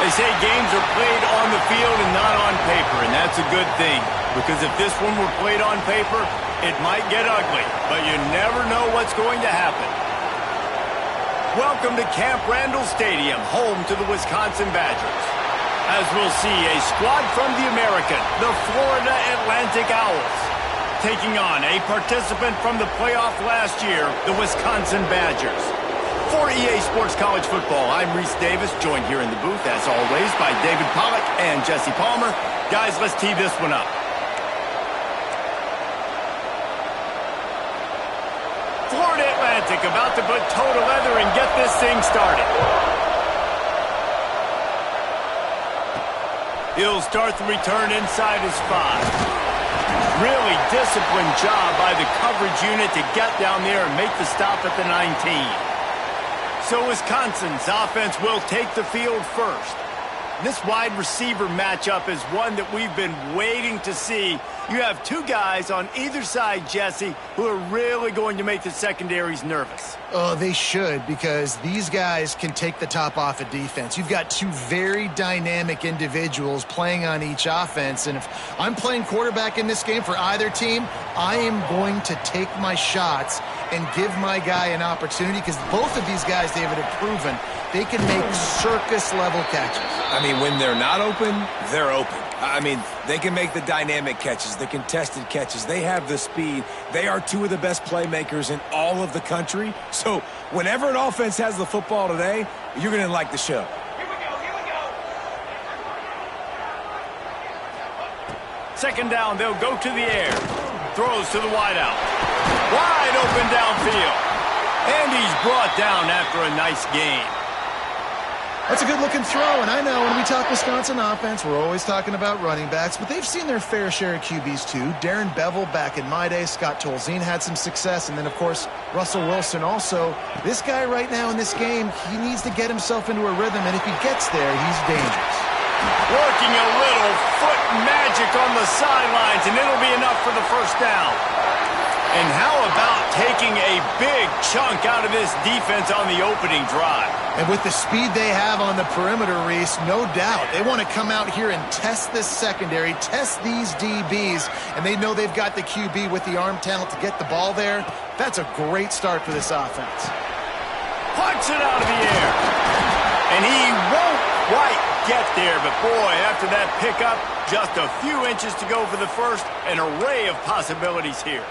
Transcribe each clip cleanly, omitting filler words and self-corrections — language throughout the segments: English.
They say games are played on the field and not on paper, and that's a good thing. Because if this one were played on paper, it might get ugly, but you never know what's going to happen. Welcome to Camp Randall Stadium, home to the Wisconsin Badgers. As we'll see, a squad from the American, the Florida Atlantic Owls, taking on a participant from the playoff last year, the Wisconsin Badgers. For EA Sports College Football, I'm Reese Davis, joined here in the booth, as always, by David Pollack and Jesse Palmer. Guys, let's tee this one up. Florida Atlantic about to put toe to leather and get this thing started. He'll start the return inside his 5. Really disciplined job by the coverage unit to get down there and make the stop at the 19. So Wisconsin's offense will take the field first. This wide receiver matchup is one that we've been waiting to see. You have two guys on either side, Jesse, who are really going to make the secondaries nervous. Oh, they should, because these guys can take the top off a defense. You've got two very dynamic individuals playing on each offense, and if I'm playing quarterback in this game for either team, I am going to take my shots and give my guy an opportunity, because both of these guys, David, have proven they can make circus-level catches. I mean, when they're not open, they're open. I mean, they can make the dynamic catches, the contested catches. They have the speed. They are two of the best playmakers in all of the country. So whenever an offense has the football today, you're going to like the show. Here we go. Second down, they'll go to the air. Throws to the wideout. Wide open downfield. And he's brought down after a nice gain. That's a good-looking throw, and I know when we talk Wisconsin offense, we're always talking about running backs, but they've seen their fair share of QBs too. Darren Bevel back in my day, Scott Tolzien had some success, and then, of course, Russell Wilson also. This guy right now in this game, he needs to get himself into a rhythm, and if he gets there, he's dangerous. Working a little foot magic on the sidelines, and it'll be enough for the first down. And how about taking a big chunk out of this defense on the opening drive? And with the speed they have on the perimeter, Reese, no doubt, they want to come out here and test this secondary, test these DBs, and they know they've got the QB with the arm talent to get the ball there. That's a great start for this offense. Punts it out of the air. And he won't quite get there, but boy, after that pickup, just a few inches to go for the first, an array of possibilities here.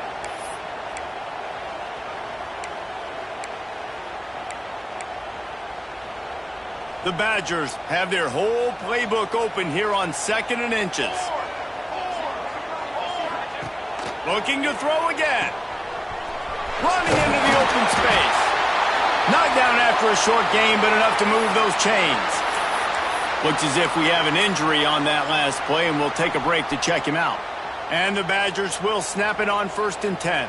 The Badgers have their whole playbook open here on 2nd and inches. Looking to throw again. Running into the open space. Knocked down after a short gain, but enough to move those chains. Looks as if we have an injury on that last play, and we'll take a break to check him out. And the Badgers will snap it on 1st and 10.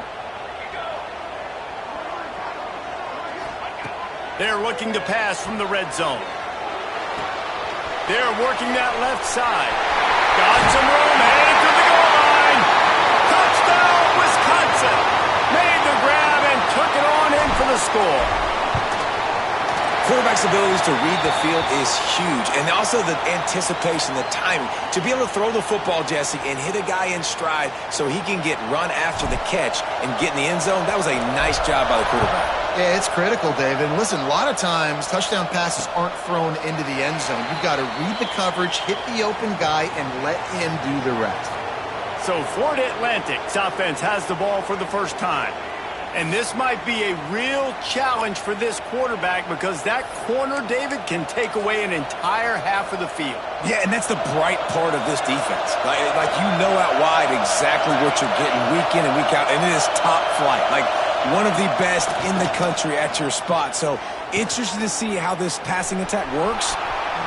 They're looking to pass from the red zone. They're working that left side. Got some room, headed to the goal line. Touchdown, Wisconsin. Made the grab and took it on in for the score. Quarterback's abilities to read the field is huge, and also the anticipation, the timing. To be able to throw the football, Jesse, and hit a guy in stride so he can get run after the catch and get in the end zone, that was a nice job by the quarterback. Yeah, it's critical, David. And listen, a lot of times touchdown passes aren't thrown into the end zone. You've got to read the coverage, hit the open guy, and let him do the rest. So Florida Atlantic's offense has the ball for the first time. And this might be a real challenge for this quarterback, because that corner, David, can take away an entire half of the field. Yeah, and that's the bright part of this defense. Like you know out wide exactly what you're getting week in and week out, and it is top flight. Like one of the best in the country at your spot. So interested to see how this passing attack works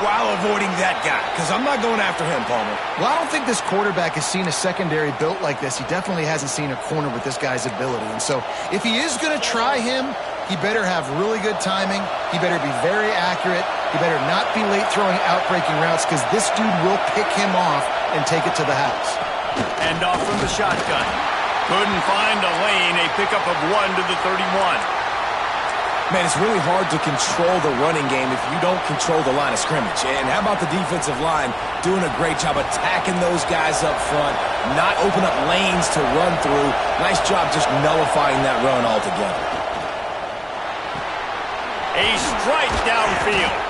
while avoiding that guy, because I'm not going after him, Palmer. Well, I don't think this quarterback has seen a secondary built like this. He definitely hasn't seen a corner with this guy's ability. And so if he is going to try him, he better have really good timing. He better be very accurate. He better not be late throwing out-breaking routes, because this dude will pick him off and take it to the house. End off from the shotgun. Couldn't find a lane. A pickup of 1 to the 31. Man, it's really hard to control the running game if you don't control the line of scrimmage. And how about the defensive line doing a great job attacking those guys up front, not open up lanes to run through. Nice job just nullifying that run altogether. A strike downfield.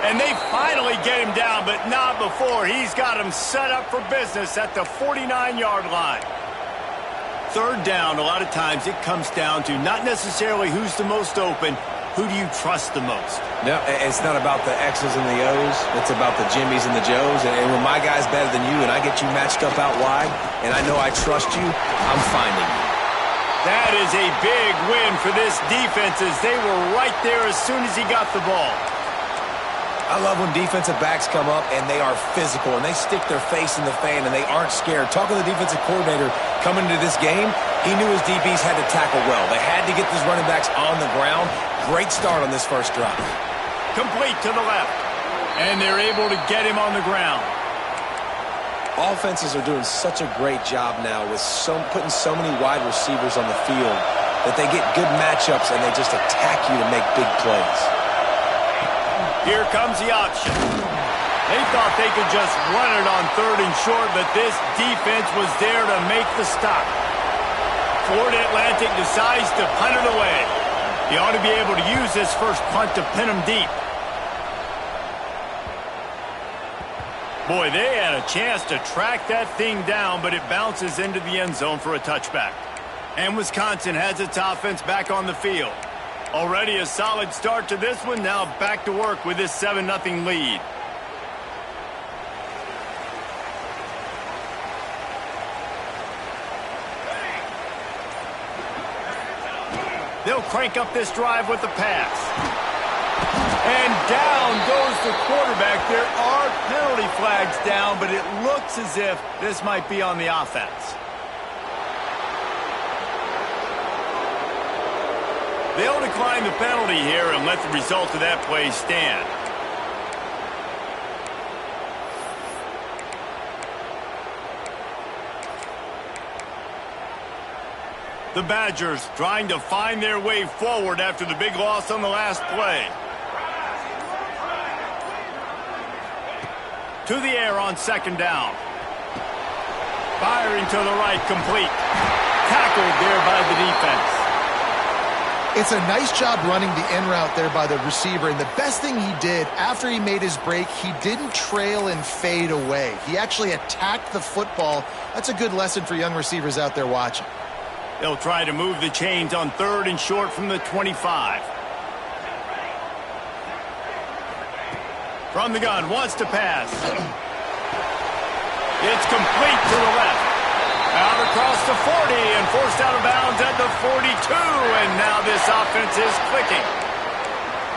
And they finally get him down, but not before he's got him set up for business at the 49-yard line. Third down, a lot of times it comes down to not necessarily who's the most open, who do you trust the most? No, it's not about the X's and the O's. It's about the Jimmies and the Joes. And when my guy's better than you and I get you matched up out wide and I know I trust you, I'm finding you. That is a big win for this defense as they were right there as soon as he got the ball. I love when defensive backs come up and they are physical and they stick their face in the fan and they aren't scared. Talking to the defensive coordinator coming into this game, he knew his DBs had to tackle well. They had to get these running backs on the ground. Great start on this first drive. Complete to the left. And they're able to get him on the ground. Offenses are doing such a great job now with putting so many wide receivers on the field that they get good matchups and they just attack you to make big plays. Here comes the option. They thought they could just run it on third and short, but this defense was there to make the stop. Florida Atlantic decides to punt it away. He ought to be able to use this first punt to pin him deep. Boy, they had a chance to track that thing down, but it bounces into the end zone for a touchback. And Wisconsin has its offense back on the field. Already a solid start to this one. Now back to work with this 7-0 lead. They'll crank up this drive with the pass. And down goes the quarterback. There are penalty flags down, but it looks as if this might be on the offense. They'll decline the penalty here and let the result of that play stand. The Badgers trying to find their way forward after the big loss on the last play. To the air on second down. Firing to the right, complete. Tackled there by the defense. It's a nice job running the in route there by the receiver, and the best thing he did after he made his break, he didn't trail and fade away. He actually attacked the football. That's a good lesson for young receivers out there watching. They'll try to move the chains on third and short from the 25. From the gun, wants to pass. It's complete to the left. Out across the 40 and forced out of bounds at the 42. And now this offense is clicking.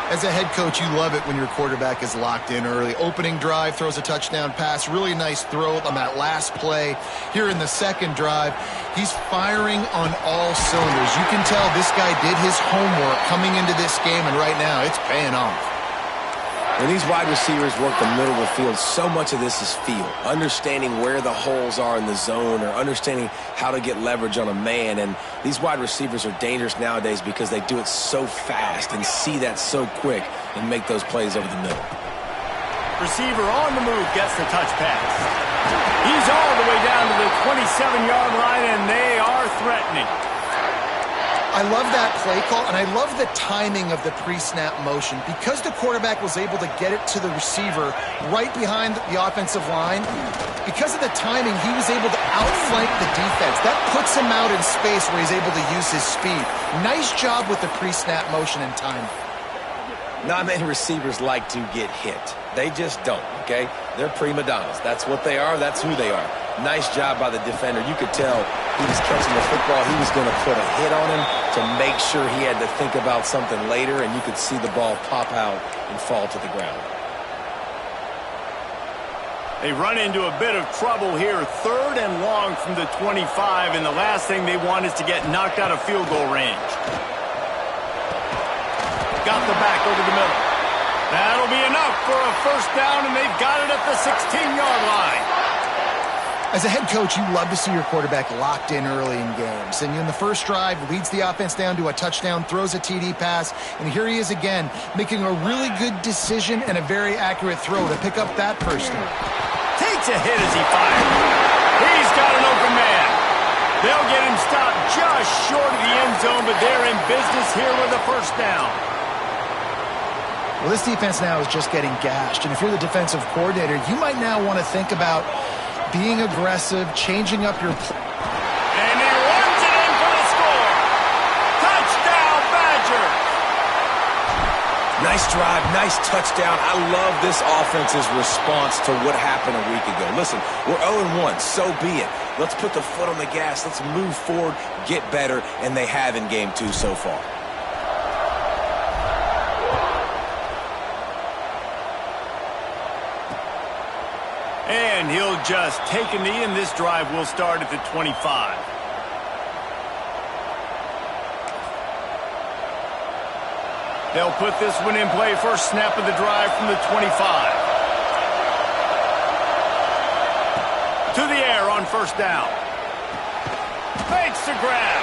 As a head coach, you love it when your quarterback is locked in early. Opening drive, throws a touchdown pass. Really nice throw on that last play. Here in the second drive, he's firing on all cylinders. You can tell this guy did his homework coming into this game, and right now it's paying off. When these wide receivers work the middle of the field, so much of this is feel. Understanding where the holes are in the zone or understanding how to get leverage on a man. And these wide receivers are dangerous nowadays because they do it so fast and see that so quick and make those plays over the middle. Receiver on the move gets the touch pass. He's all the way down to the 27-yard line, and they are threatening. I love that play call, and I love the timing of the pre-snap motion. Because the quarterback was able to get it to the receiver right behind the offensive line, because of the timing, he was able to outflank the defense. That puts him out in space where he's able to use his speed. Nice job with the pre-snap motion and timing. Not many receivers like to get hit. They just don't, okay? They're prima donnas. That's what they are. That's who they are. Nice job by the defender. You could tell he was catching the football. He was going to put a hit on him to make sure he had to think about something later, and you could see the ball pop out and fall to the ground. They run into a bit of trouble here. Third and long from the 25, and the last thing they want is to get knocked out of field goal range. Got the back over the middle. That'll be enough for a first down, and they've got it at the 16-yard line. As a head coach, you love to see your quarterback locked in early in games. And in the first drive, leads the offense down to a touchdown, throws a TD pass, and here he is again, making a really good decision and a very accurate throw to pick up that first down. Takes a hit as he fires. He's got an open man. They'll get him stopped just short of the end zone, but they're in business here with a first down. Well, this defense now is just getting gashed, and if you're the defensive coordinator, you might now want to think about being aggressive, changing up your play. And he runs it in for the score. Touchdown, Badgers. Nice drive, nice touchdown. I love this offense's response to what happened a week ago. Listen, we're 0-1, so be it. Let's put the foot on the gas. Let's move forward, get better, and they have in game 2 so far. And he'll just take a knee, and this drive will start at the 25. They'll put this one in play. First snap of the drive from the 25. To the air on first down. Fakes the grab.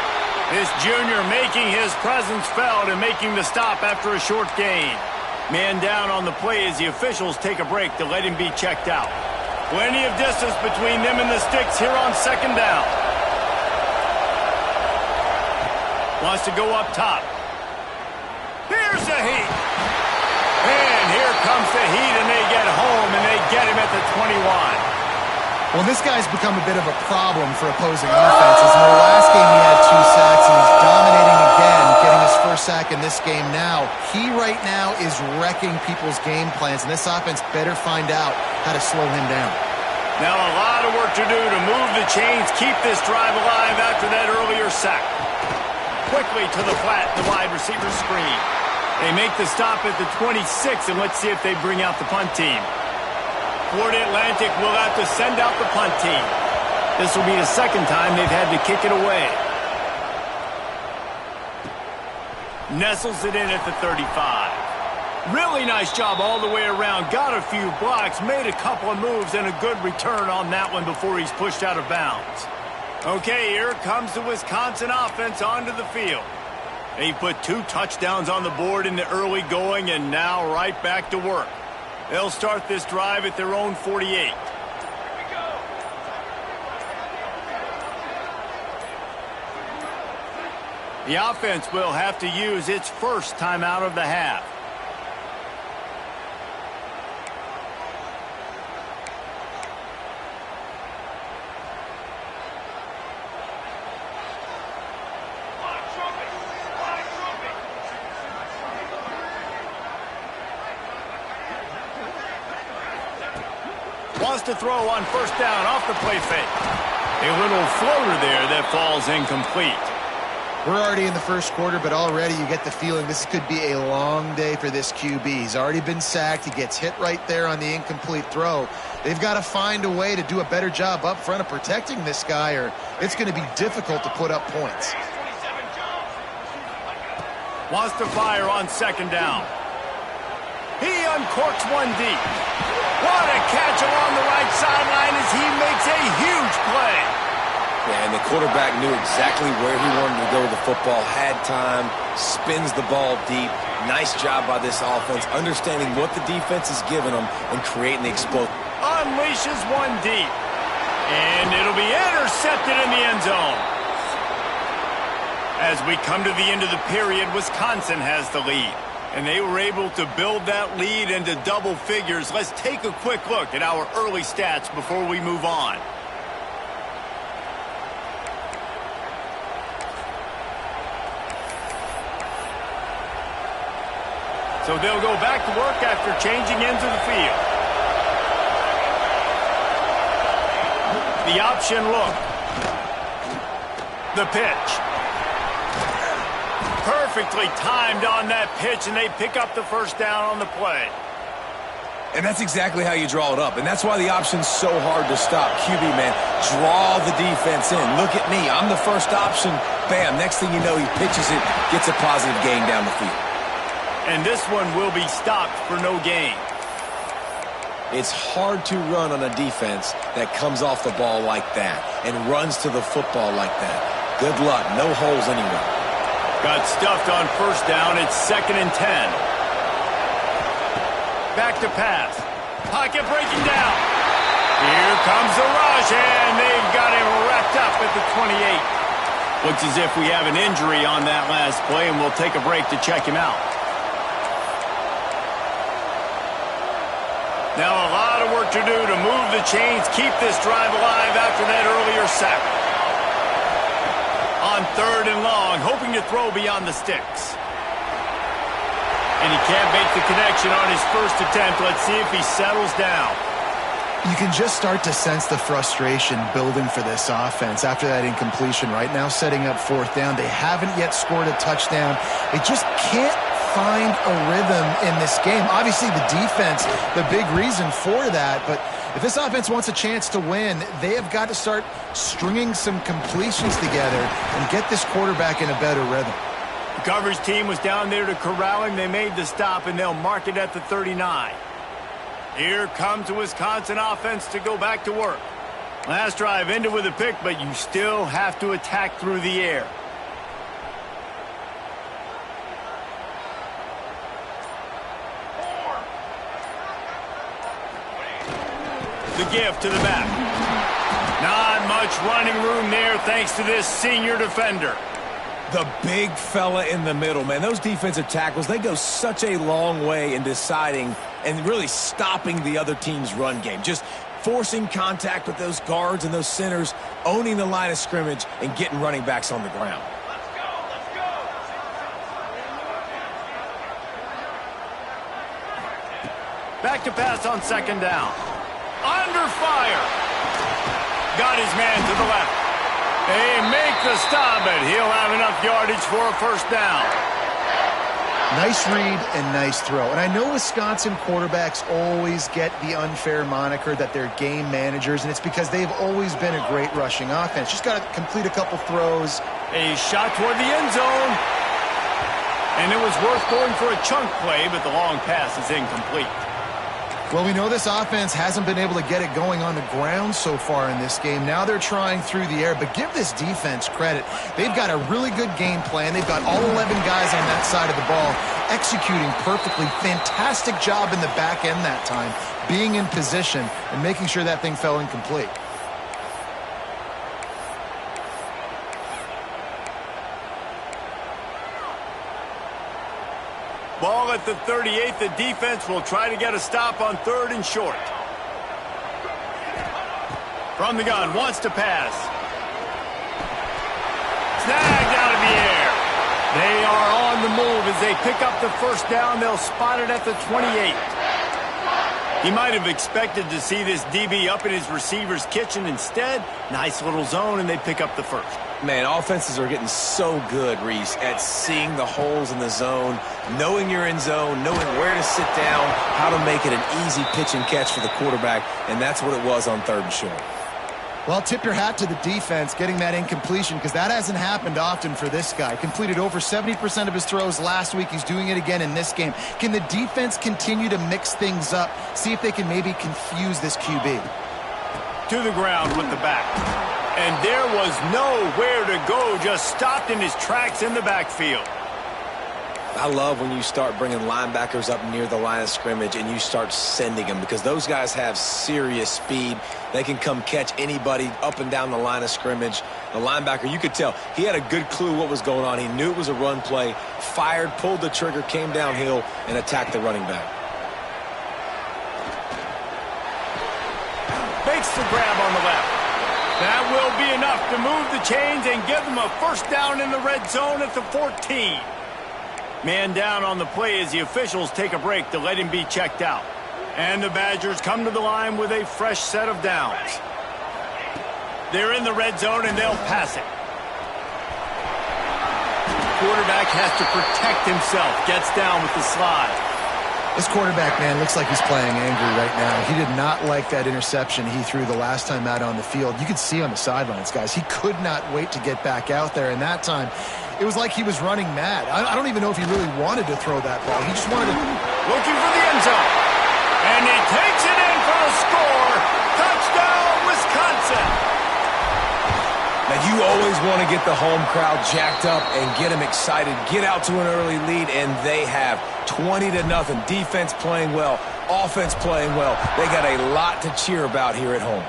This junior making his presence felt and making the stop after a short gain. Man down on the play as the officials take a break to let him be checked out. Plenty of distance between them and the sticks here on second down. Wants to go up top. Here's the heat. And here comes the heat, and they get home, and they get him at the 21. Well, this guy's become a bit of a problem for opposing offenses. In the last game, he had 2 sacks, and he's dominating again, getting his first sack in this game now. He right now is wrecking people's game plans, and this offense better find out how to slow him down. Now a lot of work to do to move the chains, keep this drive alive after that earlier sack. Quickly to the flat, the wide receiver screen. They make the stop at the 26, and let's see if they bring out the punt team. Florida Atlantic will have to send out the punt team. This will be the second time they've had to kick it away. Nestles it in at the 35. Really nice job all the way around. Got a few blocks, made a couple of moves, and a good return on that one before he's pushed out of bounds. Okay, here comes the Wisconsin offense onto the field. They put 2 touchdowns on the board in the early going, and now right back to work. They'll start this drive at their own 48. The offense will have to use its first timeout of the half. Wants to throw on first down off the play fake. A little floater there that falls incomplete. We're already in the first quarter, but already you get the feeling this could be a long day for this QB. He's already been sacked. He gets hit right there on the incomplete throw. They've got to find a way to do a better job up front of protecting this guy, or it's going to be difficult to put up points. Wants to fire on second down. He uncorks one deep. What a catch along the right sideline as he makes a huge play. Yeah, and the quarterback knew exactly where he wanted to go with the football, had time, spins the ball deep. Nice job by this offense, understanding what the defense is giving them and creating the explosion. Unleashes one deep. And it'll be intercepted in the end zone. As we come to the end of the period, Wisconsin has the lead. And they were able to build that lead into double figures. Let's take a quick look at our early stats before we move on. So they'll go back to work after changing into the field. The option look. The pitch. Perfectly timed on that pitch, and they pick up the first down on the play. And that's exactly how you draw it up, and that's why the option's so hard to stop. QB, man, draw the defense in. Look at me. I'm the first option. Bam. Next thing you know, he pitches it, gets a positive gain down the field. And this one will be stopped for no gain. It's hard to run on a defense that comes off the ball like that and runs to the football like that. Good luck. No holes anywhere. Got stuffed on first down. It's 2nd and 10. Back to pass. Pocket breaking down. Here comes the rush, and they've got him wrapped up at the 28. Looks as if we have an injury on that last play, and we'll take a break to check him out. Now a lot of work to do to move the chains, keep this drive alive after that earlier sack. On 3rd and long, hoping to throw beyond the sticks. And he can't make the connection on his first attempt. Let's see if he settles down. You can just start to sense the frustration building for this offense after that incompletion. Right now, setting up 4th down. They haven't yet scored a touchdown. They just can't find a rhythm in this game. Obviously, the defense, the big reason for that. But if this offense wants a chance to win, they have got to start stringing some completions together and get this quarterback in a better rhythm. The coverage team was down there to corral him. They made the stop, and they'll mark it at the 39. Here comes the Wisconsin offense to go back to work. Last drive ended with a pick, but you still have to attack through the air. The give to the back. Not much running room there thanks to this senior defender. The big fella in the middle, man. Those defensive tackles, they go such a long way in deciding and really stopping the other team's run game. Just forcing contact with those guards and those centers, owning the line of scrimmage, and getting running backs on the ground. Let's go, let's go. Back to pass on 2nd down. Under fire. Got his man to the left. They make the stop, but he'll have enough yardage for a 1st down. Nice read and nice throw. And I know Wisconsin quarterbacks always get the unfair moniker that they're game managers, and it's because they've always been a great rushing offense. Just got to complete a couple throws. A shot toward the end zone. And it was worth going for a chunk play, but the long pass is incomplete. Well, we know this offense hasn't been able to get it going on the ground so far in this game. Now they're trying through the air, but give this defense credit. They've got a really good game plan. They've got all 11 guys on that side of the ball executing perfectly. Fantastic job in the back end that time, being in position and making sure that thing fell incomplete. Ball at the 38. The defense will try to get a stop on 3rd and short. From the gun, wants to pass. Snagged out of the air. They are on the move as they pick up the 1st down. They'll spot it at the 28. He might have expected to see this DB up in his receiver's kitchen. Instead, nice little zone, and they pick up the 1st. Man, offenses are getting so good, Reese, at seeing the holes in the zone, knowing you're in zone, knowing where to sit down, how to make it an easy pitch and catch for the quarterback, and that's what it was on 3rd and short. Well, tip your hat to the defense getting that incompletion, because that hasn't happened often for this guy. Completed over 70% of his throws last week. He's doing it again in this game. Can the defense continue to mix things up, see if they can maybe confuse this QB? To the ground with the back. And there was nowhere to go, just stopped in his tracks in the backfield. I love when you start bringing linebackers up near the line of scrimmage and you start sending them, because those guys have serious speed. They can come catch anybody up and down the line of scrimmage. The linebacker, you could tell, he had a good clue what was going on. He knew it was a run play, fired, pulled the trigger, came downhill, and attacked the running back. Makes the grab on the left. That will be enough to move the chains and give them a 1st down in the red zone at the 14. Man down on the play as the officials take a break to let him be checked out. And the Badgers come to the line with a fresh set of downs. They're in the red zone and they'll pass it. Quarterback has to protect himself. Gets down with the slide. This quarterback, man, looks like he's playing angry right now. He did not like that interception he threw the last time out on the field. You could see on the sidelines, guys, he could not wait to get back out there. And that time, it was like he was running mad. I don't even know if he really wanted to throw that ball. He just wanted to... Looking for the end zone. And he takes it in for the score. Touchdown, Wisconsin. Now, you always want to get the home crowd jacked up and get them excited. Get out to an early lead, and they have 20-0. Defense playing well, offense playing well. They got a lot to cheer about here at home.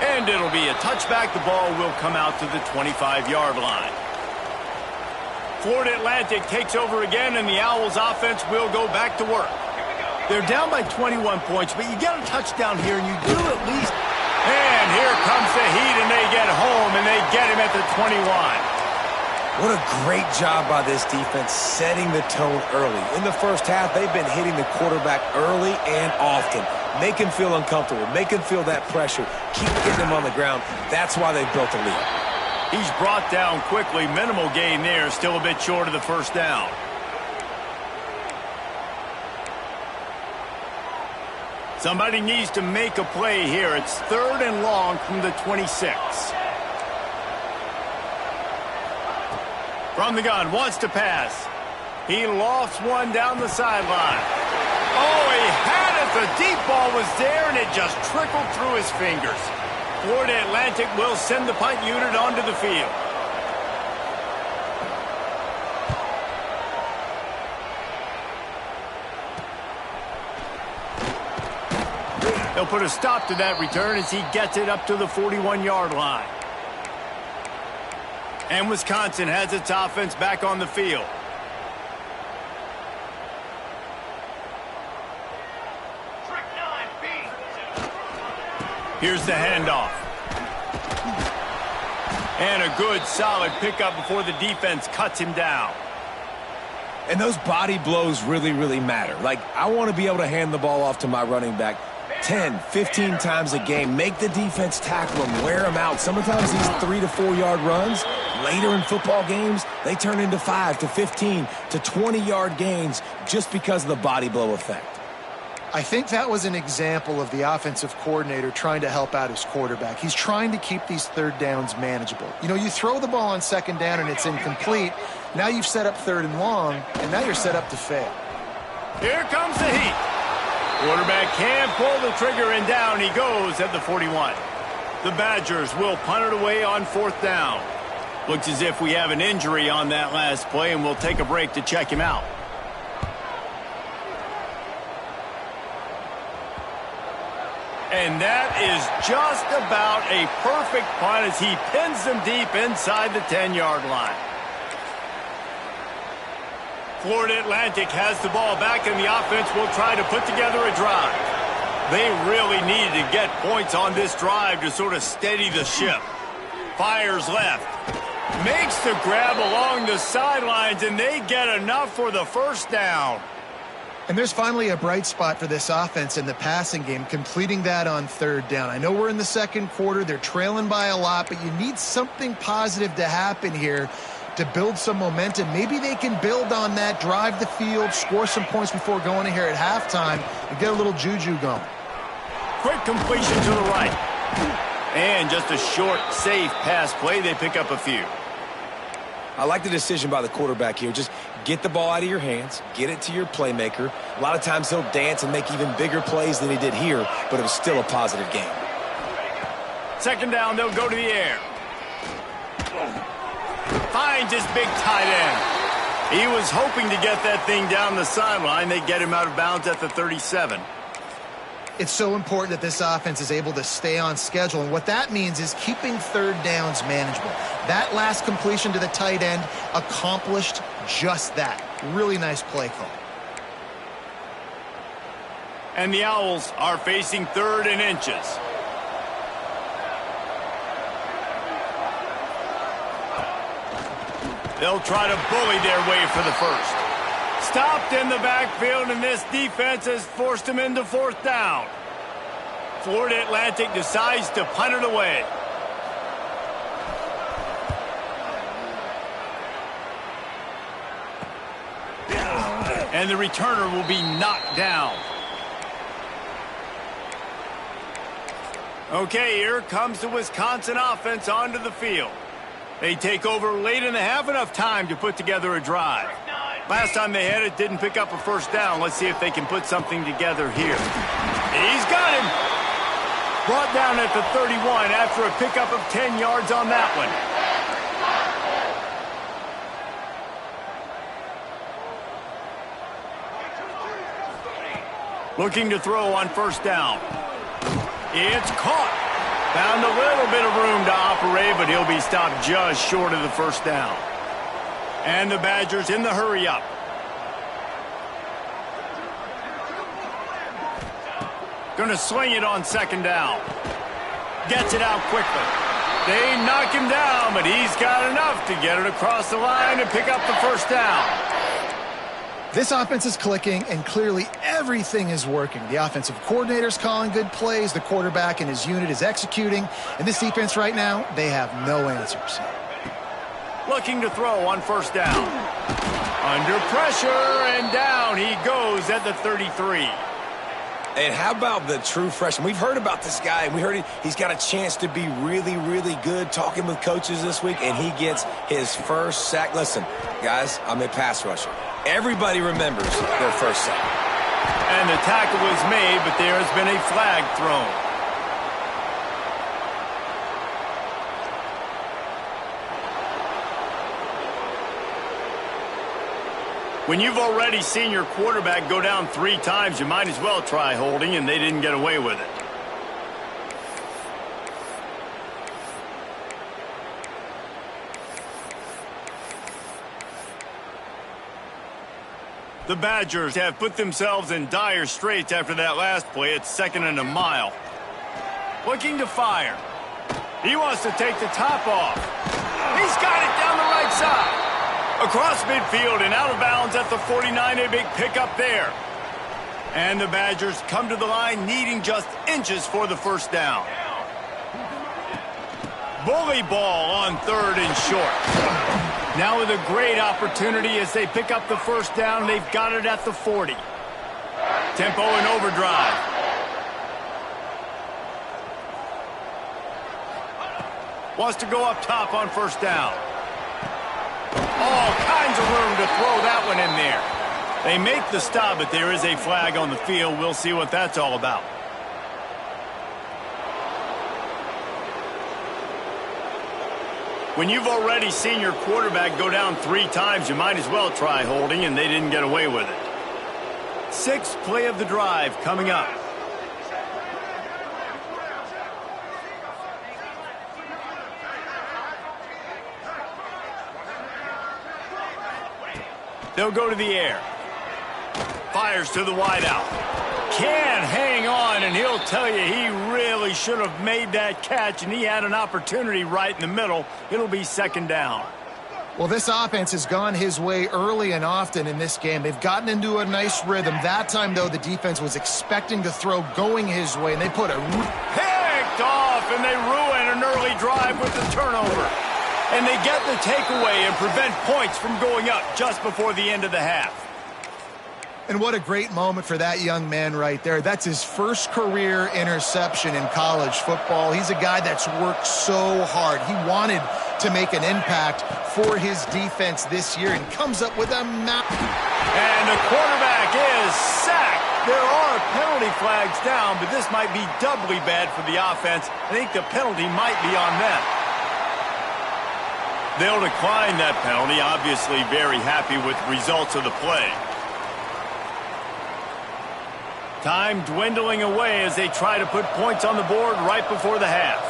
And it'll be a touchback. The ball will come out to the 25-yard line. Florida Atlantic takes over again, and the Owls offense will go back to work. They're down by 21 points, but you get a touchdown here, and you do at least. And here comes the Heat, and they get home, and they get him at the 21. What a great job by this defense setting the tone early. In the first half, they've been hitting the quarterback early and often. Make him feel uncomfortable. Make him feel that pressure. Keep getting him on the ground. That's why they've built a lead. He's brought down quickly. Minimal gain there. Still a bit short of the first down. Somebody needs to make a play here. It's 3rd and long from the 26. From the gun, wants to pass. He lofts one down the sideline. Oh, he had it. The deep ball was there, and it just trickled through his fingers. Florida Atlantic will send the punt unit onto the field. They'll put a stop to that return as he gets it up to the 41-yard line. And Wisconsin has its offense back on the field. Here's the handoff. And a good, solid pickup before the defense cuts him down. And those body blows really, really matter. Like, I want to be able to hand the ball off to my running back 10, 15 times a game. Make the defense tackle him, wear him out. Sometimes these 3 to 4 yard runs, later in football games, they turn into 5 to 15 to 20-yard gains just because of the body blow effect. I think that was an example of the offensive coordinator trying to help out his quarterback. He's trying to keep these third downs manageable. You know, you throw the ball on second down and it's incomplete. Now you've set up 3rd and long, and now you're set up to fail. Here comes the Heat. Quarterback can't pull the trigger, and down he goes at the 41. The Badgers will punt it away on 4th down. Looks as if we have an injury on that last play, and we'll take a break to check him out. And that is just about a perfect punt as he pins them deep inside the 10-yard line. Florida Atlantic has the ball back, and the offense will try to put together a drive. They really needed to get points on this drive to sort of steady the ship. Fires left. Makes the grab along the sidelines, and they get enough for the first down. And there's finally a bright spot for this offense in the passing game, completing that on 3rd down. I know we're in the second quarter. They're trailing by a lot, but you need something positive to happen here to build some momentum. Maybe they can build on that, drive the field, score some points before going in here at halftime, and get a little juju going. Quick completion to the right. And just a short, safe pass play. They pick up a few. I like the decision by the quarterback here. Just get the ball out of your hands, get it to your playmaker. A lot of times he'll dance and make even bigger plays than he did here, but it was still a positive game. 2nd down, they'll go to the air. Finds his big tight end. He was hoping to get that thing down the sideline. They get him out of bounds at the 37. It's so important that this offense is able to stay on schedule, and what that means is keeping 3rd downs manageable. That last completion to the tight end accomplished just that. Really nice play call. And the Owls are facing 3rd and inches. They'll try to bully their way for the first. Stopped in the backfield, and this defense has forced him into 4th down. Florida Atlantic decides to punt it away. And the returner will be knocked down. Okay, here comes the Wisconsin offense onto the field. They take over late in the half, enough time to put together a drive. Last time they had it, didn't pick up a first down. Let's see if they can put something together here. He's got him. Brought down at the 31 after a pickup of 10 yards on that one. Looking to throw on first down. It's caught. Found a little bit of room to operate, but he'll be stopped just short of the first down. And the Badgers in the hurry-up. Going to sling it on second down. Gets it out quickly. They knock him down, but he's got enough to get it across the line and pick up the first down. This offense is clicking, and clearly everything is working. The offensive coordinator's calling good plays. The quarterback and his unit is executing. And this defense right now, they have no answers. Looking to throw on first down. Under pressure, and down he goes at the 33. And how about the true freshman? We've heard about this guy, and we heard he's got a chance to be really, really good. Talking with coaches this week, and he gets his first sack. Listen, guys, I'm a pass rusher. Everybody remembers their first sack. And the tackle was made, but there has been a flag thrown. When you've already seen your quarterback go down 3 times, you might as well try holding, and they didn't get away with it. The Badgers have put themselves in dire straits after that last play. It's 2nd and a mile. Looking to fire. He wants to take the top off. He's got it down the right side. Across midfield and out of bounds at the 49, a big pickup there. And the Badgers come to the line needing just inches for the first down. Bully ball on 3rd and short. Now with a great opportunity as they pick up the first down. They've got it at the 40. Tempo and overdrive. Wants to go up top on first down. All kinds of room to throw that one in there. They make the stop, but there is a flag on the field. We'll see what that's all about. When you've already seen your quarterback go down 3 times, you might as well try holding, and they didn't get away with it. 6th play of the drive coming up. They'll go to the air. Fires to the wideout. Can't hang on, and he'll tell you he really should have made that catch, and he had an opportunity right in the middle. It'll be 2nd down. Well, this offense has gone his way early and often in this game. They've gotten into a nice rhythm. That time, though, the defense was expecting to throw going his way, and they put a... Picked off, and they ruin an early drive with the turnover. And they get the takeaway and prevent points from going up just before the end of the half. And what a great moment for that young man right there. That's his first career interception in college football. He's a guy that's worked so hard. He wanted to make an impact for his defense this year and comes up with a... And the quarterback is sacked. There are penalty flags down, but this might be doubly bad for the offense. I think the penalty might be on them. They'll decline that penalty, obviously very happy with the results of the play. Time dwindling away as they try to put points on the board right before the half.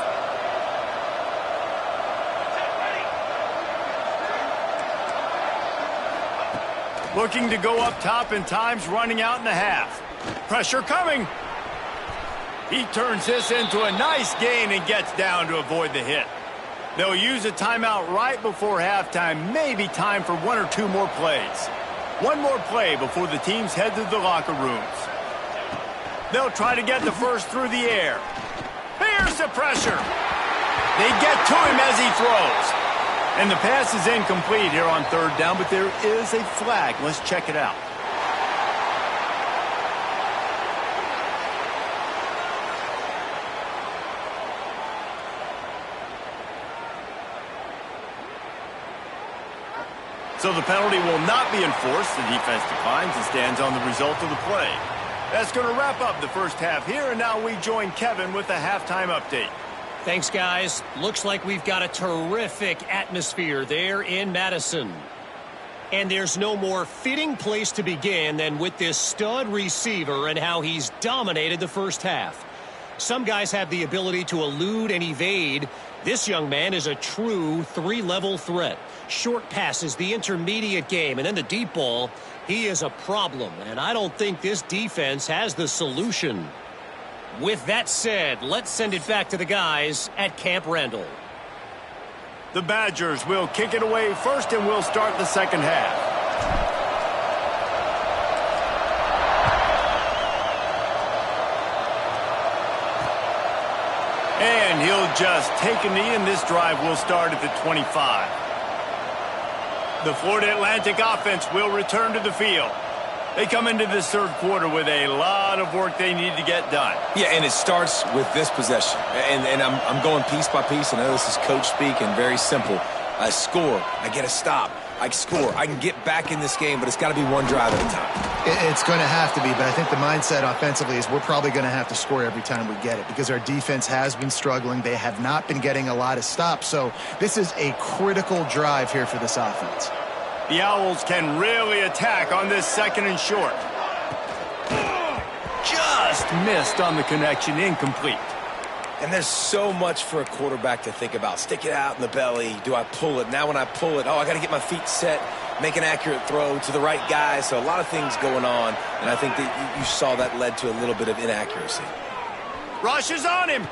Looking to go up top, and time's running out in the half. Pressure coming. He turns this into a nice gain and gets down to avoid the hit. They'll use a timeout right before halftime. Maybe time for 1 or 2 more plays. One more play before the teams head to the locker rooms. They'll try to get the first through the air. Here's the pressure. They get to him as he throws. And the pass is incomplete here on 3rd down, but there is a flag. Let's check it out. So the penalty will not be enforced. The defense declines and stands on the result of the play. That's going to wrap up the first half here, and now we join Kevin with the halftime update. Thanks, guys. Looks like we've got a terrific atmosphere there in Madison. And there's no more fitting place to begin than with this stud receiver and how he's dominated the first half. Some guys have the ability to elude and evade. This young man is a true three-level threat. Short passes, the intermediate game, and then the deep ball. He is a problem, and I don't think this defense has the solution. With that said, let's send it back to the guys at Camp Randall. The Badgers will kick it away first, and we'll start the second half. And he'll just take a knee, and this drive will start at the 25. The Florida Atlantic offense will return to the field. They come into this third quarter with a lot of work they need to get done. Yeah, and it starts with this possession. And I'm going piece by piece. I know this is coach speak and very simple. I score. I get a stop. I score. I can get back in this game, but it's got to be one drive at a time. It's going to have to be, but I think the mindset offensively is we're probably going to have to score every time we get it because our defense has been struggling. They have not been getting a lot of stops, so this is a critical drive here for this offense. The Owls can really attack on this second and short. Just missed on the connection, incomplete. And there's so much for a quarterback to think about. Stick it out in the belly. Do I pull it? Now when I pull it, I got to get my feet set, make an accurate throw to the right guy. So a lot of things going on, and I think that you saw that led to a little bit of inaccuracy. Rush is on him.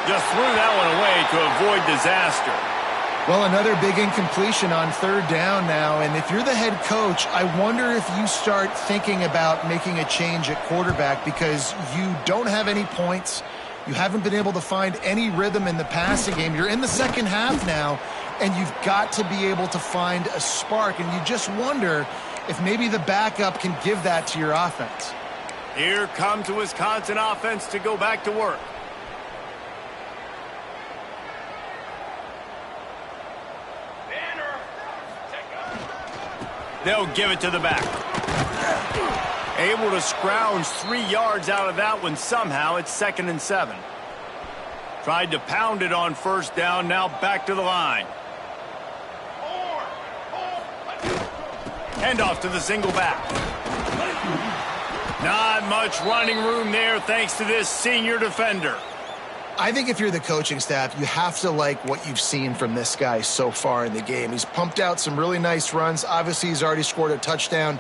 Just threw that one away to avoid disaster. Well, another big incompletion on third down now, and if you're the head coach, I wonder if you start thinking about making a change at quarterback because you don't have any points. You haven't been able to find any rhythm in the passing game. You're in the second half now, and you've got to be able to find a spark, and you just wonder if maybe the backup can give that to your offense. Here comes the Wisconsin offense to go back to work. They'll give it to the back. Able to scrounge 3 yards out of that one somehow. It's 2nd and 7. Tried to pound it on first down. Now back to the line. Hand off to the single back. Not much running room there thanks to this senior defender. I think if you're the coaching staff, you have to like what you've seen from this guy so far in the game. He's pumped out some really nice runs. Obviously, he's already scored a touchdown.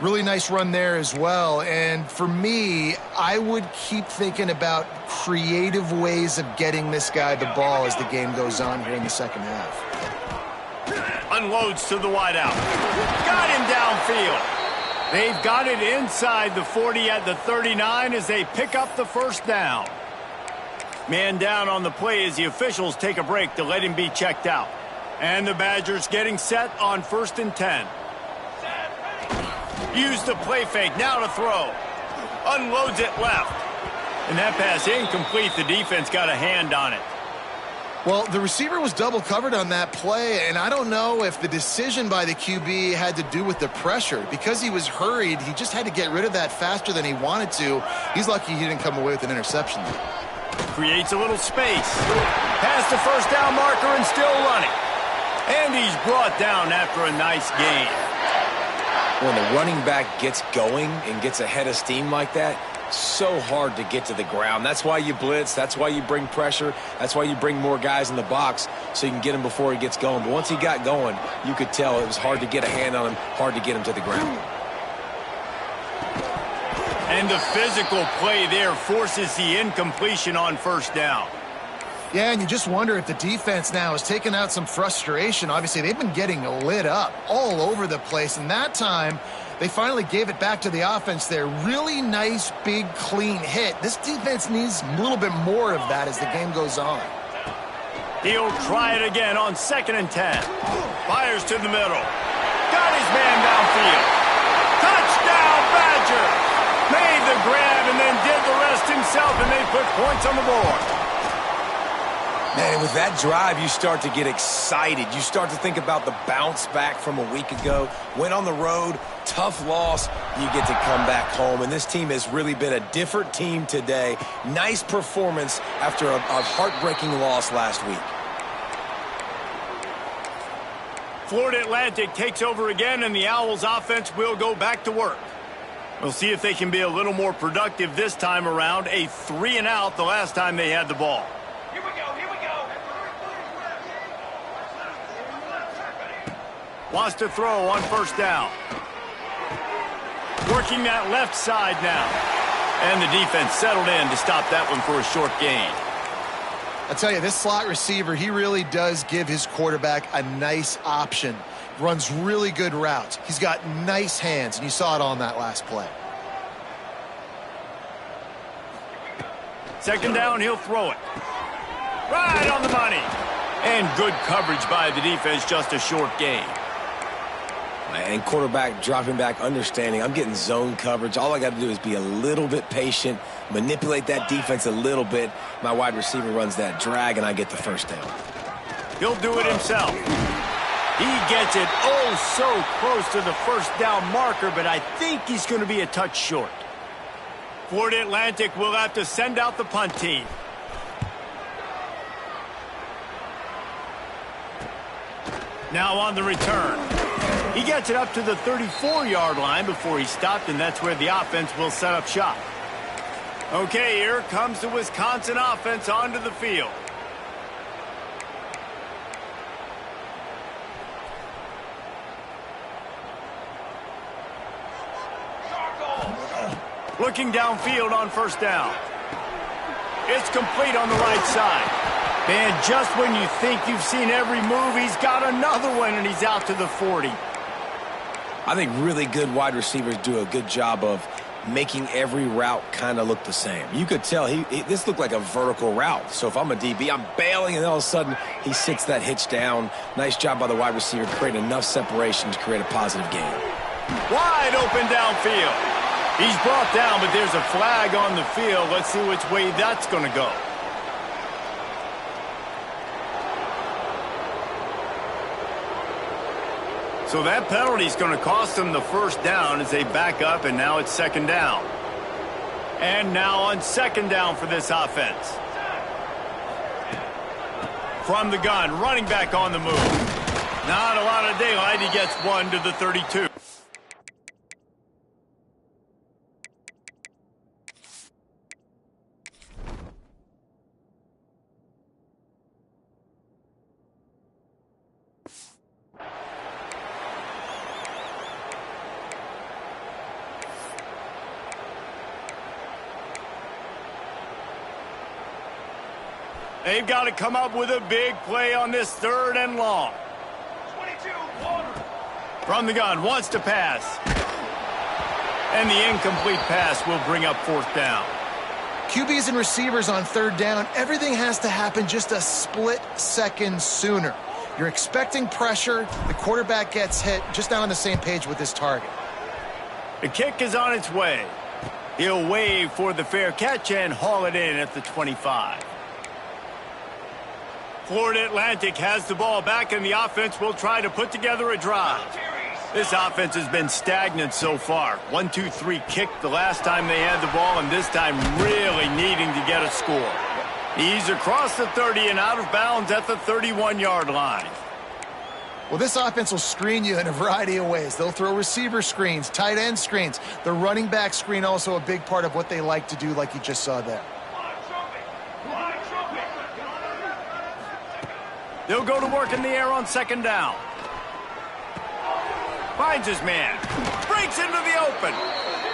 Really nice run there as well. And for me, I would keep thinking about creative ways of getting this guy the ball as the game goes on here in the second half. Unloads to the wideout. Got him downfield. They've got it inside the 40 at the 39 as they pick up the first down. Man down on the play as the officials take a break to let him be checked out. And the Badgers getting set on 1st and 10. Use the play fake, now to throw. Unloads it left. And that pass incomplete. The defense got a hand on it. Well, the receiver was double covered on that play, and I don't know if the decision by the QB had to do with the pressure. Because he was hurried, he just had to get rid of that faster than he wanted to. He's lucky he didn't come away with an interception. Creates a little space. Past the first down marker and still running. And he's brought down after a nice gain. When the running back gets going and gets ahead of steam like that, so hard to get to the ground. That's why you blitz. That's why you bring pressure. That's why you bring more guys in the box so you can get him before he gets going. But once he got going, you could tell it was hard to get a hand on him, hard to get him to the ground. And the physical play there forces the incompletion on first down. Yeah, and you just wonder if the defense now has taken out some frustration. Obviously, they've been getting lit up all over the place, and that time they finally gave it back to the offense there. Really nice, big, clean hit. This defense needs a little bit more of that as the game goes on. He'll try it again on 2nd and 10. Fires to the middle. Got his man downfield. Touchdown, Badger! Made the grab and then did the rest himself, and they put points on the board. Man, and with that drive, you start to get excited. You start to think about the bounce back from a week ago. Went on the road, tough loss. You get to come back home, and this team has really been a different team today. Nice performance after a heartbreaking loss last week. Florida Atlantic takes over again, and the Owls offense will go back to work. We'll see if they can be a little more productive this time around. A 3-and-out the last time they had the ball. Here we go. Wants to throw on first down. Working that left side now. And the defense settled in to stop that one for a short gain. I tell you, this slot receiver, he really does give his quarterback a nice option. Runs really good routes. He's got nice hands, and you saw it on that last play. Second down, he'll throw it. Right on the money. And good coverage by the defense, just a short gain. And quarterback dropping back, understanding I'm getting zone coverage. All I got to do is be a little bit patient, manipulate that defense a little bit. My wide receiver runs that drag, and I get the first down. He'll do it himself. He gets it so close to the first down marker, but I think he's going to be a touch short. Florida Atlantic will have to send out the punt team. Now on the return. He gets it up to the 34-yard line before he stopped, and that's where the offense will set up shop. Okay, here comes the Wisconsin offense onto the field. Looking downfield on first down. It's complete on the right side. Man, just when you think you've seen every move, he's got another one, and he's out to the 40. I think really good wide receivers do a good job of making every route kind of look the same. You could tell this looked like a vertical route. So if I'm a DB, I'm bailing, and all of a sudden he sits that hitch down. Nice job by the wide receiver creating enough separation to create a positive gain. Wide open downfield. He's brought down, but there's a flag on the field. Let's see which way that's going to go. So that penalty is going to cost them the first down as they back up, and now it's second down. And now on second down for this offense. From the gun, running back on the move. Not a lot of daylight. He gets one to the 32. They've got to come up with a big play on this third and long. 22, From the gun, wants to pass. And the incomplete pass will bring up fourth down. QBs and receivers on third down, everything has to happen just a split second sooner. You're expecting pressure, the quarterback gets hit, just not on the same page with his target. The kick is on its way. He'll wave for the fair catch and haul it in at the 25. Florida Atlantic has the ball back, and the offense will try to put together a drive. This offense has been stagnant so far. 1-2-3 kick the last time they had the ball, and this time really needing to get a score. He's across the 30 and out of bounds at the 31-yard line. Well, this offense will screen you in a variety of ways. They'll throw receiver screens, tight end screens. The running back screen also a big part of what they like to do, like you just saw there. They'll go to work in the air on second down. Finds his man. Breaks into the open.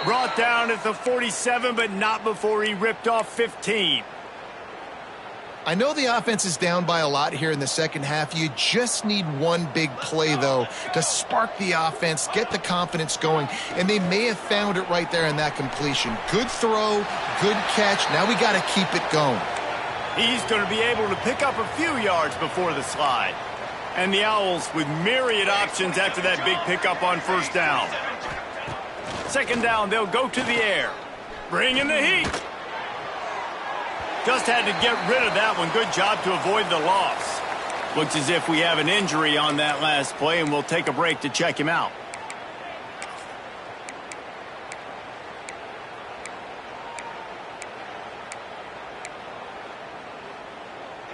Brought down at the 47, but not before he ripped off 15. I know the offense is down by a lot here in the second half. You just need one big play, though, to spark the offense, get the confidence going, and they may have found it right there in that completion. Good throw, good catch. Now we got to keep it going. He's going to be able to pick up a few yards before the slide. And the Owls with myriad options after that big pickup on first down. Second down, they'll go to the air. Bring in the heat. Just had to get rid of that one. Good job to avoid the loss. Looks as if we have an injury on that last play, and we'll take a break to check him out.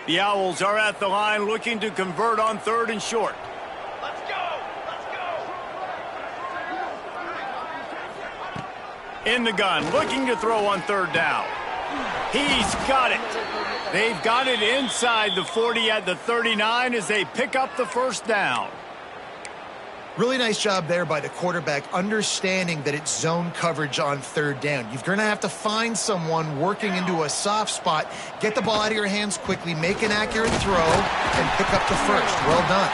The Owls are at the line looking to convert on 3rd and short. Let's go! Let's go! In the gun, looking to throw on 3rd down. He's got it. They've got it inside the 40 at the 39 as they pick up the 1st down. Really nice job there by the quarterback, understanding that it's zone coverage on 3rd down. You're going to have to find someone working into a soft spot, get the ball out of your hands quickly, make an accurate throw, and pick up the 1st. Well done.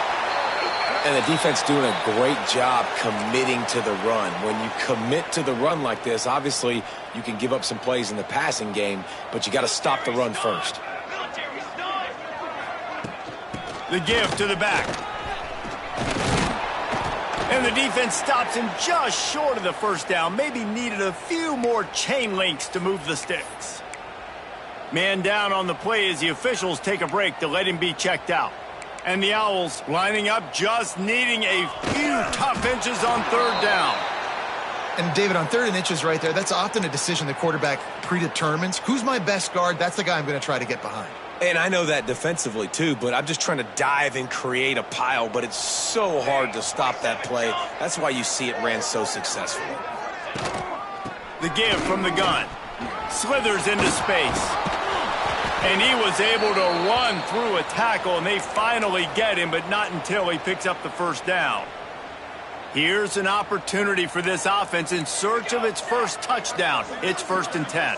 And the defense doing a great job committing to the run. When you commit to the run like this, obviously you can give up some plays in the passing game, but you got to stop the run first. The give to the back. And the defense stops him just short of the 1st down. Maybe needed a few more chain links to move the sticks. Man down on the play as the officials take a break to let him be checked out. And the Owls lining up, just needing a few tough inches on 3rd down. And David, on 3rd and inches right there, that's often a decision the quarterback predetermines. Who's my best guard? That's the guy I'm going to try to get behind. And I know that defensively too, but I'm just trying to dive and create a pile, but it's so hard to stop that play. That's why you see it ran so successfully. The give from the gun. Slithers into space. And he was able to run through a tackle, and they finally get him, but not until he picks up the 1st down. Here's an opportunity for this offense in search of its 1st touchdown. It's 1st and 10.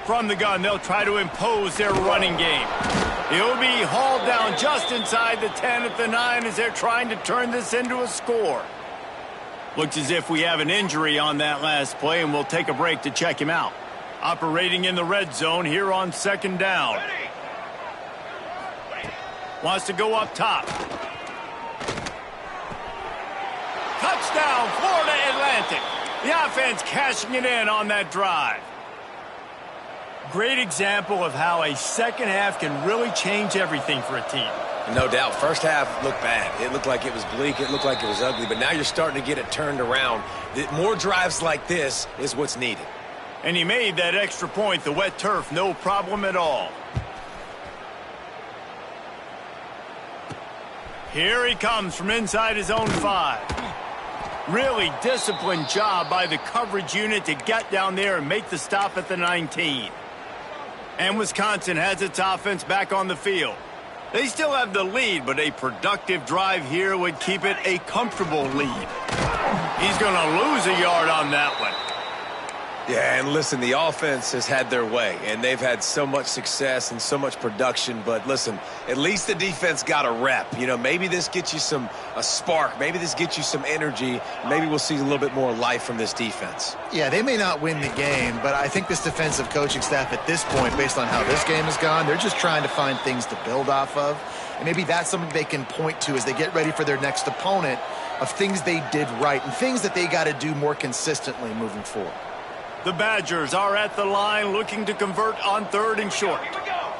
From the gun, they'll try to impose their running game. He'll be hauled down just inside the 10 at the 9 as they're trying to turn this into a score. Looks as if we have an injury on that last play, and we'll take a break to check him out. Operating in the red zone here on 2nd down. Wants to go up top. Touchdown, Florida Atlantic. The offense cashing it in on that drive. Great example of how a 2nd half can really change everything for a team. No doubt. 1st half looked bad. It looked like it was bleak. It looked like it was ugly. But now you're starting to get it turned around. More drives like this is what's needed. And he made that extra point, the wet turf, no problem at all. Here he comes from inside his own 5. Really disciplined job by the coverage unit to get down there and make the stop at the 19. And Wisconsin has its offense back on the field. They still have the lead, but a productive drive here would keep it a comfortable lead. He's going to lose a yard on that one. Yeah, and listen, the offense has had their way, and they've had so much success and so much production. But listen, at least the defense got a rep. You know, maybe this gets you a spark. Maybe this gets you some energy. Maybe we'll see a little bit more life from this defense. Yeah, they may not win the game, but I think this defensive coaching staff at this point, based on how this game has gone, they're just trying to find things to build off of. And maybe that's something they can point to as they get ready for their next opponent, of things they did right and things that they got to do more consistently moving forward. The Badgers are at the line looking to convert on 3rd and short. Here we go.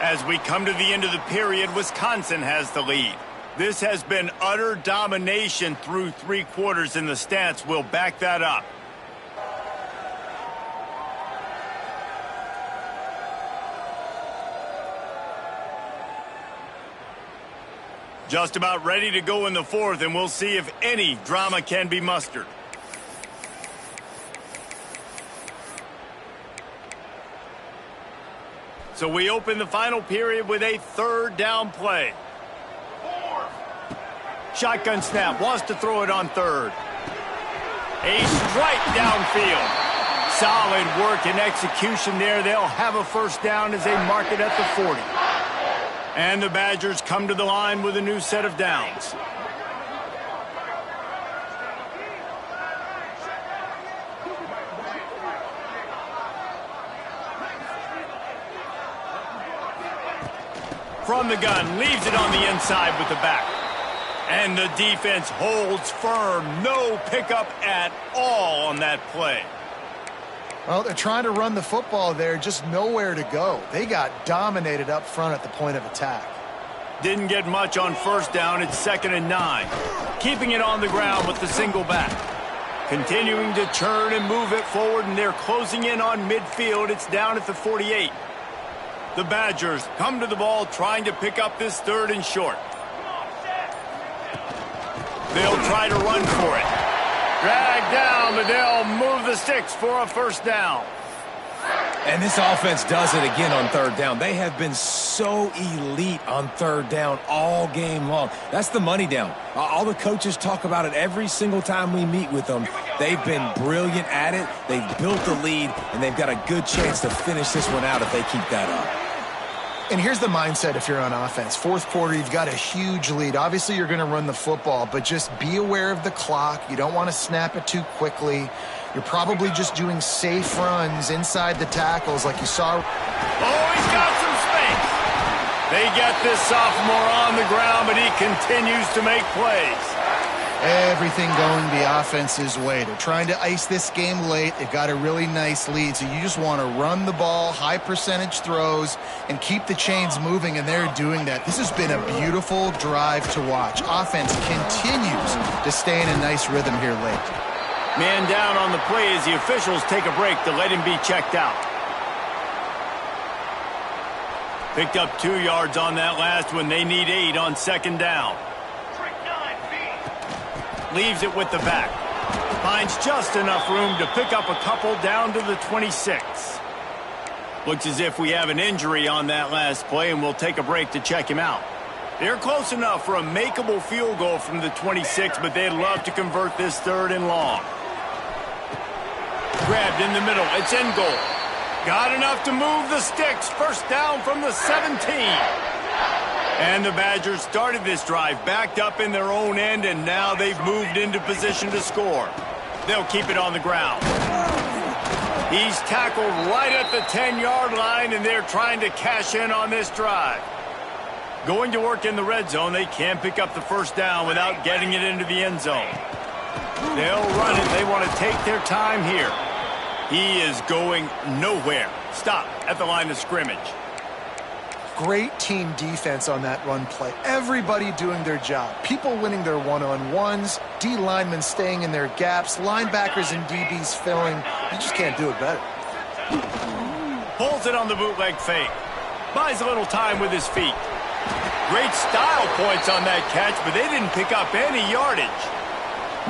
As we come to the end of the period, Wisconsin has the lead. This has been utter domination through 3 quarters, and the stats will back that up. Just about ready to go in the 4th, and we'll see if any drama can be mustered. So we open the final period with a 3rd down play. 4. Shotgun snap, wants to throw it on 3rd. A strike downfield. Solid work and execution there. They'll have a 1st down as they mark it at the 40. And the Badgers come to the line with a new set of downs. From the gun, leaves it on the inside with the back. And the defense holds firm. No pickup at all on that play. Well, they're trying to run the football there, just nowhere to go. They got dominated up front at the point of attack. Didn't get much on first down. It's 2nd and 9. Keeping it on the ground with the single back. Continuing to turn and move it forward, and they're closing in on midfield. It's down at the 48. The Badgers come to the ball trying to pick up this 3rd and short. They'll try to run for it. Drag down, but they'll move the sticks for a 1st down. And this offense does it again on 3rd down. They have been so elite on 3rd down all game long. That's the money down. All the coaches talk about it every single time we meet with them. They've been brilliant at it. They've built the lead, and they've got a good chance to finish this one out if they keep that up. And here's the mindset if you're on offense. 4th quarter, you've got a huge lead. Obviously, you're going to run the football, but just be aware of the clock. You don't want to snap it too quickly. You're probably just doing safe runs inside the tackles like you saw. Oh, he's got some space. They get this sophomore on the ground, but he continues to make plays. Everything going the offense's way. They're trying to ice this game late. They've got a really nice lead, so you just want to run the ball, high percentage throws, and keep the chains moving, and they're doing that. This has been a beautiful drive to watch. Offense continues to stay in a nice rhythm here late. Man down on the play as the officials take a break to let him be checked out. Picked up 2 yards on that last one. They need 8 on 2nd down. Leaves it with the back. Finds just enough room to pick up a couple down to the 26. Looks as if we have an injury on that last play, and we'll take a break to check him out. They're close enough for a makeable field goal from the 26, but they'd love to convert this 3rd and long. Grabbed in the middle. It's in goal. Got enough to move the sticks. 1st down from the 17. And the Badgers started this drive backed up in their own end, and now they've moved into position to score. They'll keep it on the ground. He's tackled right at the 10-yard line, and they're trying to cash in on this drive. Going to work in the red zone, they can't pick up the 1st down without getting it into the end zone. They'll run it. They want to take their time here. He is going nowhere. Stop at the line of scrimmage. Great team defense on that run play. Everybody doing their job. People winning their one-on-ones, D linemen staying in their gaps, linebackers and DBs filling. You just can't do it better. Pulls it on the bootleg fake. Buys a little time with his feet. Great style points on that catch, but they didn't pick up any yardage.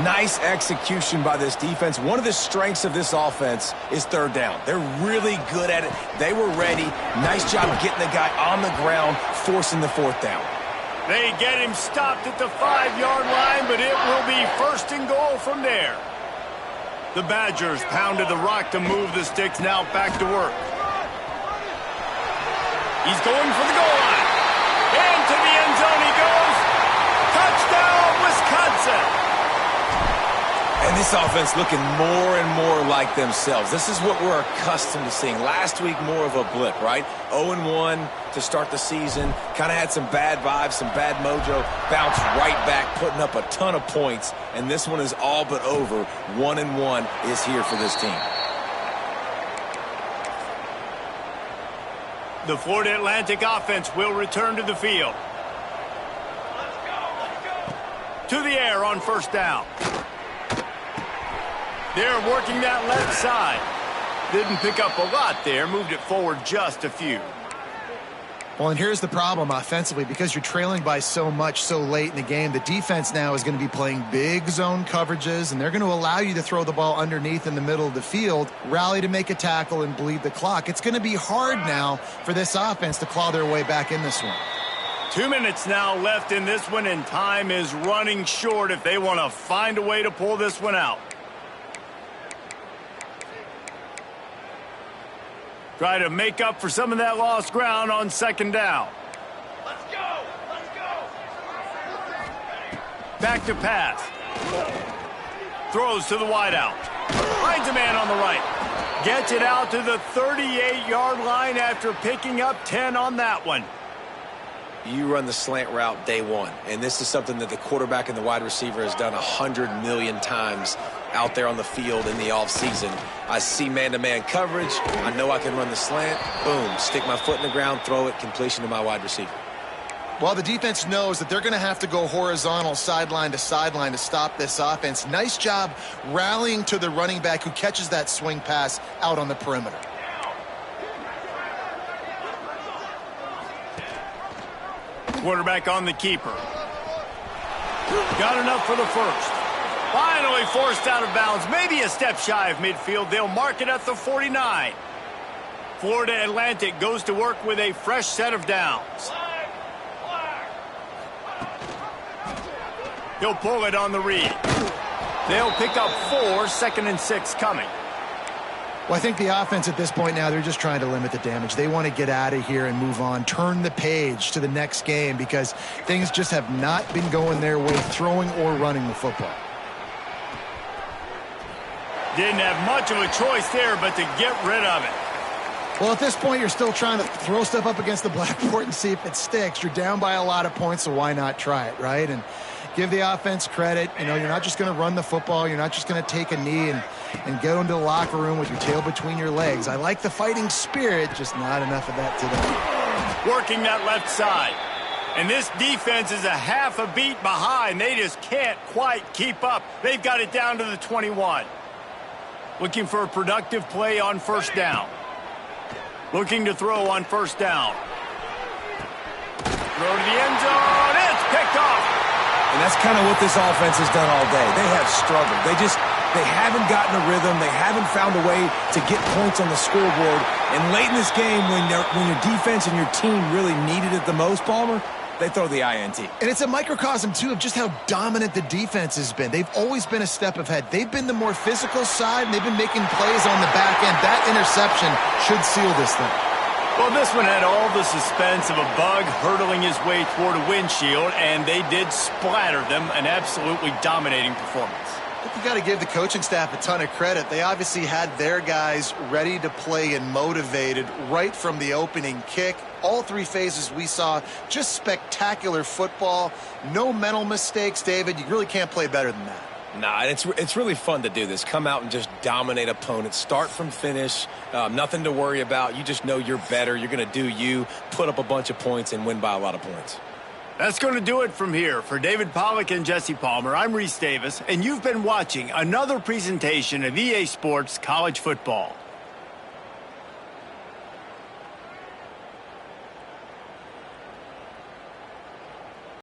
Nice execution by this defense. One of the strengths of this offense is 3rd down. They're really good at it. They were ready. Nice job getting the guy on the ground, forcing the 4th down. They get him stopped at the 5-yard line, but it will be 1st and goal from there. The Badgers pounded the rock to move the sticks. Now back to work. He's going for the goal line. Into the end zone he goes. Touchdown, Wisconsin. And this offense looking more and more like themselves. This is what we're accustomed to seeing. Last week, more of a blip, right? 0-1 to start the season. Kind of had some bad vibes, some bad mojo. Bounced right back, putting up a ton of points. And this one is all but over. 1-1 is here for this team. The Florida Atlantic offense will return to the field. To the air on 1st down. They're working that left side. Didn't pick up a lot there. Moved it forward just a few. Well, and here's the problem offensively. Because you're trailing by so much so late in the game, the defense now is going to be playing big zone coverages, and they're going to allow you to throw the ball underneath in the middle of the field, rally to make a tackle, and bleed the clock. It's going to be hard now for this offense to claw their way back in this one. 2 minutes now left in this one, and time is running short if they want to find a way to pull this one out. Try to make up for some of that lost ground on 2nd down. Let's go! Let's go! Back to pass. Throws to the wideout. Finds a man on the right. Gets it out to the 38-yard line after picking up 10 on that one. you run the slant route day one. And this is something that the quarterback and the wide receiver has done 100 million times out there on the field in the offseason. I see man-to-man coverage. I know I can run the slant. Boom, stick my foot in the ground, throw it, completion to my wide receiver. Well, the defense knows that they're going to have to go horizontal sideline to stop this offense. Nice job rallying to the running back who catches that swing pass out on the perimeter. Quarterback on the keeper. Got enough for the first. Finally forced out of bounds. Maybe a step shy of midfield. They'll mark it at the 49. Florida Atlantic goes to work with a fresh set of downs. He'll pull it on the read. They'll pick up 4, 2nd and 6 coming. Well, I think the offense at this point now, they're just trying to limit the damage. They want to get out of here and move on, turn the page to the next game because things just have not been going their way, throwing or running the football. Didn't have much of a choice there, but to get rid of it. Well, at this point, you're still trying to throw stuff up against the blackboard and see if it sticks. You're down by a lot of points, so why not try it, right? And give the offense credit. You know, you're not just going to run the football. You're not just going to take a knee and go into the locker room with your tail between your legs. I like the fighting spirit, just not enough of that today. Working that left side. And this defense is a half a beat behind. They just can't quite keep up. They've got it down to the 21. Looking for a productive play on first down. Looking to throw on first down. Throw to the end zone. It's picked off. And that's kind of what this offense has done all day. They have struggled. They haven't gotten a rhythm. They haven't found a way to get points on the scoreboard. And late in this game, when your defense and your team really needed it the most, Palmer, they throw the INT. And it's a microcosm, too, of just how dominant the defense has been. They've always been a step ahead. They've been the more physical side, and they've been making plays on the back end. That interception should seal this thing. Well, this one had all the suspense of a bug hurtling his way toward a windshield, and they did splatter them. An absolutely dominating performance. I think you got to give the coaching staff a ton of credit. They obviously had their guys ready to play and motivated right from the opening kick. All 3 phases we saw, just spectacular football. No mental mistakes, David. You really can't play better than that. Nah, it's really fun to do this. Come out and just dominate opponents. Start from finish. Nothing to worry about. You just know you're better. You're going to do you, put up a bunch of points, and win by a lot of points. That's going to do it from here. For David Pollack and Jesse Palmer, I'm Reese Davis, and you've been watching another presentation of EA Sports College Football.